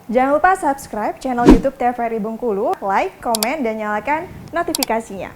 Jangan lupa subscribe channel YouTube TVRI Bengkulu, like, komen, dan nyalakan notifikasinya.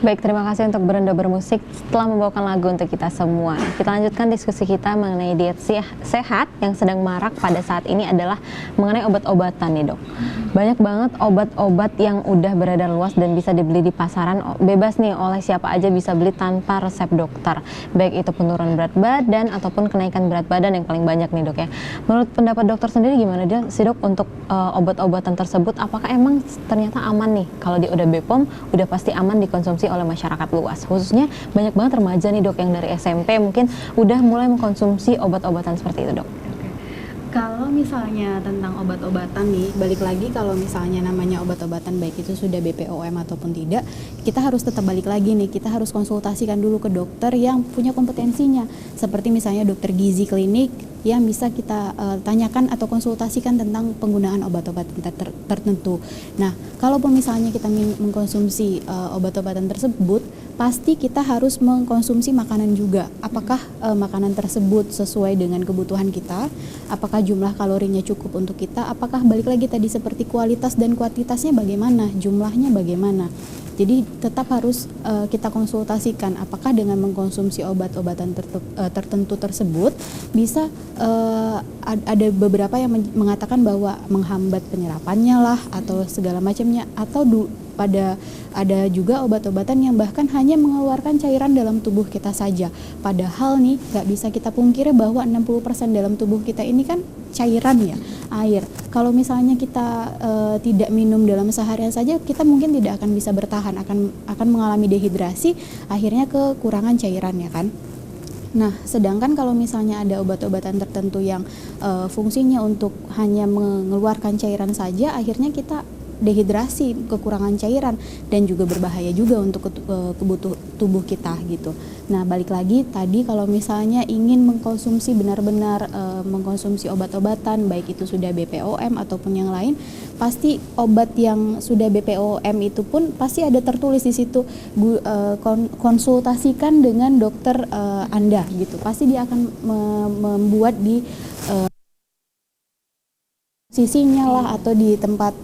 Baik, terima kasih untuk Berenda Bermusik telah membawakan lagu untuk kita semua. Kita lanjutkan diskusi kita mengenai diet sehat yang sedang marak pada saat ini adalah mengenai obat-obatan nih dok. Banyak banget obat-obat yang udah beredar luas dan bisa dibeli di pasaran, bebas nih oleh siapa aja bisa beli tanpa resep dokter. Baik itu penurunan berat badan ataupun kenaikan berat badan yang paling banyak nih dok ya. Menurut pendapat dokter sendiri gimana sih dok untuk obat-obatan tersebut? Apakah emang ternyata aman nih? Kalau di udah BPOM udah pasti aman dikonsumsi oleh masyarakat luas, khususnya banyak banget remaja nih dok yang dari SMP mungkin udah mulai mengkonsumsi obat-obatan seperti itu dok. Kalau misalnya tentang obat-obatan nih, balik lagi kalau misalnya namanya obat-obatan baik itu sudah BPOM ataupun tidak, kita harus tetap balik lagi nih, kita harus konsultasikan dulu ke dokter yang punya kompetensinya. Seperti misalnya dokter gizi klinik yang bisa kita tanyakan atau konsultasikan tentang penggunaan obat-obatan tertentu. Nah, kalaupun misalnya kita mengkonsumsi obat-obatan tersebut, pasti kita harus mengkonsumsi makanan juga. Apakah makanan tersebut sesuai dengan kebutuhan kita? Apakah jumlah kalorinya cukup untuk kita? Apakah balik lagi tadi seperti kualitas dan kuantitasnya bagaimana? Jumlahnya bagaimana? Jadi tetap harus kita konsultasikan apakah dengan mengkonsumsi obat-obatan tertentu tersebut bisa ada beberapa yang mengatakan bahwa menghambat penyerapannya lah atau segala macamnya, atau ada juga obat-obatan yang bahkan hanya mengeluarkan cairan dalam tubuh kita saja. Padahal nih nggak bisa kita pungkiri bahwa 60% dalam tubuh kita ini kan cairan ya, air. Kalau misalnya kita tidak minum dalam seharian saja, kita mungkin tidak akan bisa bertahan, akan mengalami dehidrasi, akhirnya kekurangan cairan ya kan. Nah, sedangkan kalau misalnya ada obat-obatan tertentu yang fungsinya untuk hanya mengeluarkan cairan saja, akhirnya kita dehidrasi, kekurangan cairan, dan juga berbahaya juga untuk kebutuhan tubuh kita gitu. Nah, balik lagi tadi kalau misalnya ingin mengkonsumsi benar-benar mengkonsumsi obat-obatan, baik itu sudah BPOM ataupun yang lain, pasti obat yang sudah BPOM itu pun pasti ada tertulis di situ, konsultasikan dengan dokter Anda gitu. Pasti dia akan membuat di sisinya lah atau di tempat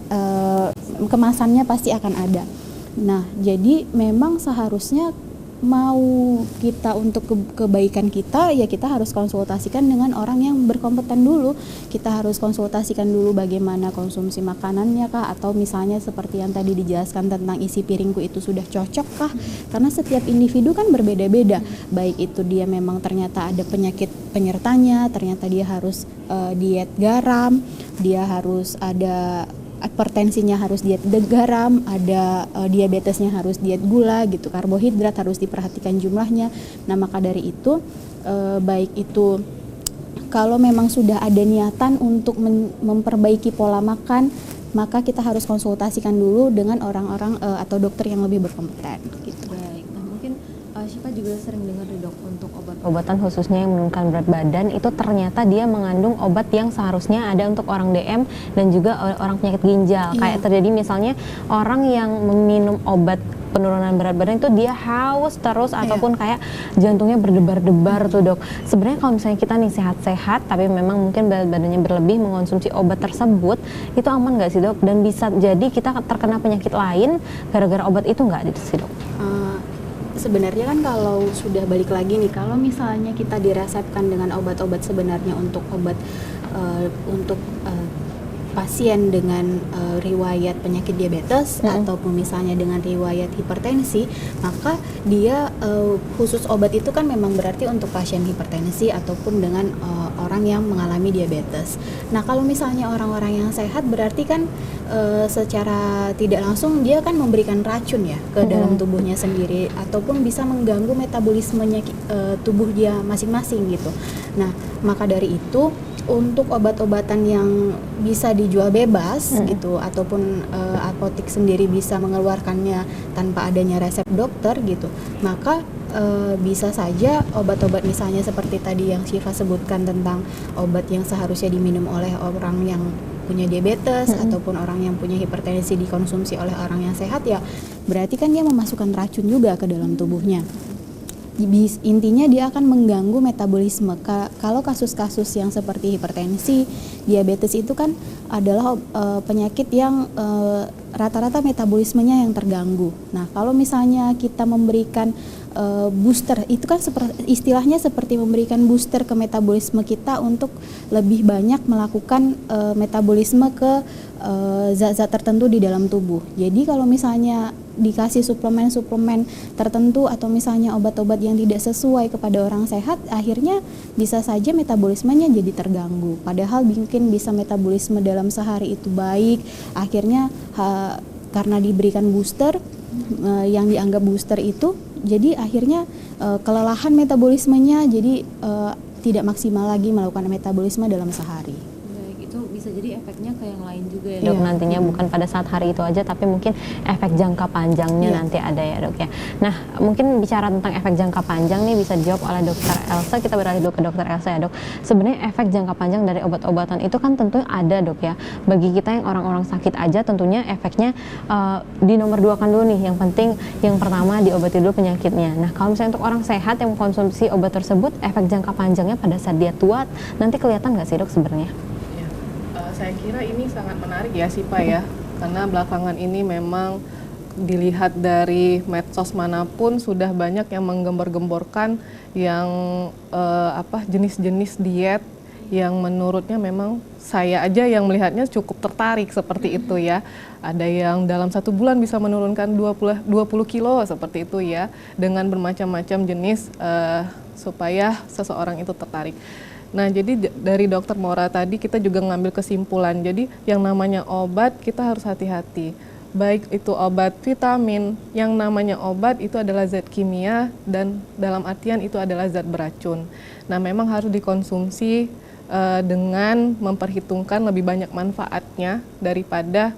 kemasannya pasti akan ada. Nah, jadi memang seharusnya mau kita untuk kebaikan kita, ya kita harus konsultasikan dengan orang yang berkompeten dulu. Kita harus konsultasikan dulu bagaimana konsumsi makanannya kah, atau misalnya seperti yang tadi dijelaskan tentang isi piringku itu sudah cocok kah, karena setiap individu kan berbeda-beda, baik itu dia memang ternyata ada penyakit penyertanya, ternyata dia harus diet garam, dia harus ada hipertensinya harus diet garam, ada diabetesnya harus diet gula gitu, karbohidrat harus diperhatikan jumlahnya. Nah, maka dari itu baik itu kalau memang sudah ada niatan untuk memperbaiki pola makan, maka kita harus konsultasikan dulu dengan orang-orang atau dokter yang lebih berkompeten gitu. Baik, nah mungkin Syifa juga sering dengar nih dok, untuk obat-obatan khususnya yang menurunkan berat badan itu ternyata dia mengandung obat yang seharusnya ada untuk orang DM dan juga orang penyakit ginjal. Kayak terjadi misalnya orang yang meminum obat penurunan berat badan itu dia haus terus ataupun kayak jantungnya berdebar-debar tuh dok. Sebenarnya kalau misalnya kita nih sehat-sehat tapi memang mungkin berat badannya berlebih mengonsumsi obat tersebut, itu aman nggak sih dok? Dan bisa jadi kita terkena penyakit lain gara-gara obat itu nggak sih dok? Sebenarnya kan kalau sudah balik lagi nih, kalau misalnya kita diresepkan dengan obat-obat sebenarnya untuk obat untuk pasien dengan riwayat penyakit diabetes ataupun misalnya dengan riwayat hipertensi, maka dia khusus obat itu kan memang berarti untuk pasien hipertensi ataupun dengan orang yang mengalami diabetes. Nah, kalau misalnya orang-orang yang sehat berarti kan secara tidak langsung dia kan memberikan racun ya ke dalam tubuhnya sendiri ataupun bisa mengganggu metabolismenya tubuh dia masing-masing gitu. Nah, maka dari itu untuk obat-obatan yang bisa dijual bebas gitu ataupun apotek sendiri bisa mengeluarkannya tanpa adanya resep dokter gitu, maka bisa saja obat-obat misalnya seperti tadi yang Syifa sebutkan tentang obat yang seharusnya diminum oleh orang yang punya diabetes ataupun orang yang punya hipertensi dikonsumsi oleh orang yang sehat, ya berarti kan dia memasukkan racun juga ke dalam tubuhnya. Intinya dia akan mengganggu metabolisme. Kalau kasus-kasus yang seperti hipertensi, diabetes itu kan adalah penyakit yang rata-rata metabolismenya yang terganggu. Nah, kalau misalnya kita memberikan booster, itu kan istilahnya seperti memberikan booster ke metabolisme kita untuk lebih banyak melakukan metabolisme ke zat-zat tertentu di dalam tubuh. Jadi kalau misalnya dikasih suplemen-suplemen tertentu atau misalnya obat-obat yang tidak sesuai kepada orang sehat, akhirnya bisa saja metabolismenya jadi terganggu. Padahal mungkin bisa metabolisme dalam sehari itu baik, akhirnya karena diberikan booster, yang dianggap booster itu, jadi akhirnya kelelahan metabolismenya, jadi tidak maksimal lagi melakukan metabolisme dalam sehari. Itu bisa jadi efeknya ke yang lain juga ya dok, nantinya bukan pada saat hari itu aja tapi mungkin efek jangka panjangnya nanti ada ya dok ya. Nah, mungkin bicara tentang efek jangka panjang nih bisa dijawab oleh dokter Elsa. Kita beralih dulu ke dokter Elsa ya dok. Sebenarnya efek jangka panjang dari obat-obatan itu kan tentunya ada dok ya. Bagi kita yang orang-orang sakit aja tentunya efeknya di nomor 2 kan dulu nih. Yang penting yang pertama diobati dulu penyakitnya. Nah, kalau misalnya untuk orang sehat yang mengkonsumsi obat tersebut, efek jangka panjangnya pada saat dia tua nanti kelihatan nggak sih dok sebenarnya? Saya kira ini sangat menarik ya Syifa ya, karena belakangan ini memang dilihat dari medsos manapun sudah banyak yang menggembar-gemborkan yang jenis-jenis diet yang menurutnya memang saya aja yang melihatnya cukup tertarik seperti itu ya. Ada yang dalam 1 bulan bisa menurunkan 20 kilo seperti itu ya, dengan bermacam-macam jenis supaya seseorang itu tertarik. Nah, jadi dari Dokter Maura tadi kita juga ngambil kesimpulan. Jadi yang namanya obat kita harus hati-hati. baik itu obat vitamin, yang namanya obat itu adalah zat kimia dan dalam artian itu adalah zat beracun. Nah, memang harus dikonsumsi dengan memperhitungkan lebih banyak manfaatnya daripada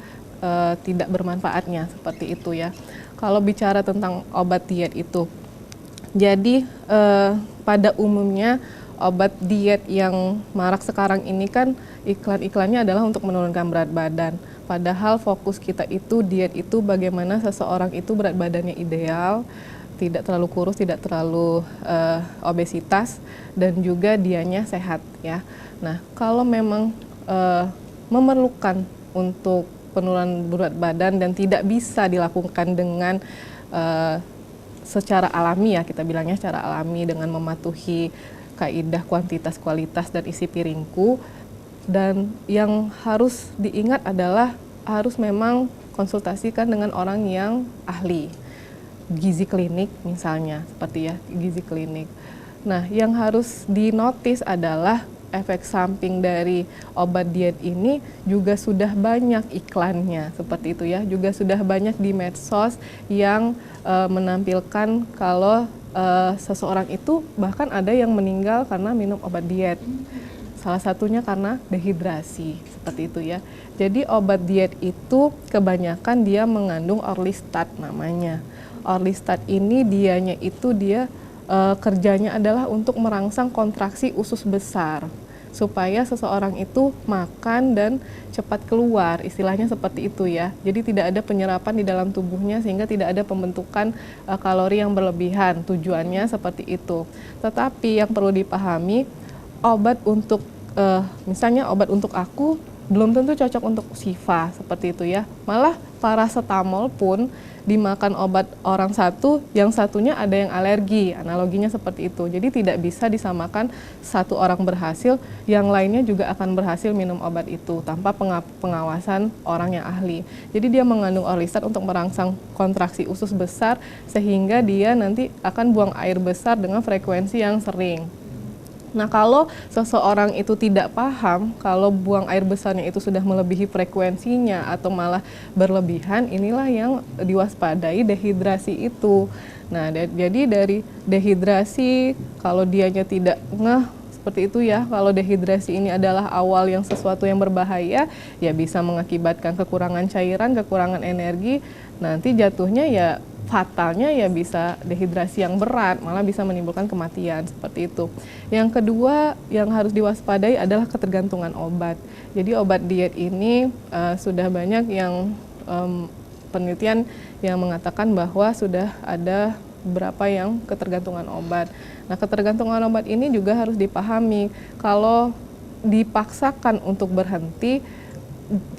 tidak bermanfaatnya, seperti itu ya. Kalau bicara tentang obat diet itu, jadi pada umumnya obat diet yang marak sekarang ini kan iklan-iklannya adalah untuk menurunkan berat badan. Padahal fokus kita itu diet itu bagaimana seseorang itu berat badannya ideal, tidak terlalu kurus, tidak terlalu obesitas, dan juga dianya sehat ya. Nah, kalau memang memerlukan untuk penurunan berat badan dan tidak bisa dilakukan dengan secara alami ya, kita bilangnya secara alami dengan mematuhi kaidah kuantitas, kualitas, dan isi piringku. Dan yang harus diingat adalah harus memang konsultasikan dengan orang yang ahli, gizi klinik misalnya, seperti ya, gizi klinik. Nah, yang harus dinotis adalah efek samping dari obat diet ini juga sudah banyak iklannya, seperti itu ya, juga sudah banyak di medsos yang menampilkan kalau seseorang itu bahkan ada yang meninggal karena minum obat diet. Salah satunya karena dehidrasi, seperti itu ya. Jadi obat diet itu kebanyakan dia mengandung orlistat namanya. Orlistat ini dianya itu dia kerjanya adalah untuk merangsang kontraksi usus besar supaya seseorang itu makan dan cepat keluar, istilahnya seperti itu ya. Jadi tidak ada penyerapan di dalam tubuhnya sehingga tidak ada pembentukan kalori yang berlebihan, tujuannya seperti itu. Tetapi yang perlu dipahami, obat untuk misalnya obat untuk aku belum tentu cocok untuk Siva, seperti itu ya. Malah paracetamol pun dimakan obat orang satu, yang satunya ada yang alergi, analoginya seperti itu. Jadi tidak bisa disamakan satu orang berhasil, yang lainnya juga akan berhasil minum obat itu tanpa pengawasan orang yang ahli. Jadi dia mengandung orlistat untuk merangsang kontraksi usus besar sehingga dia nanti akan buang air besar dengan frekuensi yang sering. Nah, kalau seseorang itu tidak paham kalau buang air besarnya itu sudah melebihi frekuensinya atau malah berlebihan, inilah yang diwaspadai dehidrasi itu. Nah, jadi dari dehidrasi, kalau dianya tidak ngeh seperti itu ya, kalau dehidrasi ini adalah awal yang sesuatu yang berbahaya, ya bisa mengakibatkan kekurangan cairan, kekurangan energi, nanti jatuhnya ya fatalnya ya bisa dehidrasi yang berat, malah bisa menimbulkan kematian, seperti itu. Yang kedua yang harus diwaspadai adalah ketergantungan obat. Jadi obat diet ini sudah banyak yang penelitian yang mengatakan bahwa sudah ada beberapa yang ketergantungan obat. Nah, ketergantungan obat ini juga harus dipahami. Kalau dipaksakan untuk berhenti,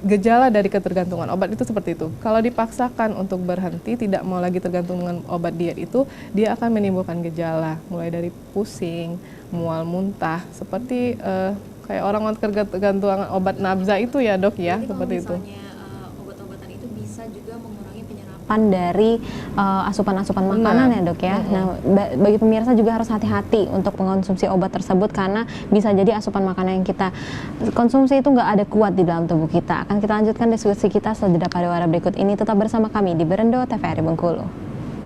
gejala dari ketergantungan obat itu seperti itu. Kalau dipaksakan untuk berhenti, tidak mau lagi tergantung dengan obat diet itu, dia akan menimbulkan gejala, mulai dari pusing, mual, muntah, seperti kayak orang ketergantungan obat nabza itu ya dok ya. Jadi seperti itu. Obat-obatan itu bisa juga mengurangi penyerapan dari asupan-asupan makanan ya dok ya. Nah, bagi pemirsa juga harus hati-hati untuk mengonsumsi obat tersebut karena bisa jadi asupan makanan yang kita konsumsi itu nggak ada kuat di dalam tubuh kita. Akan kita lanjutkan diskusi kita selanjutnya pada wawancara berikut ini. Tetap bersama kami di Berendo TVRI Bengkulu.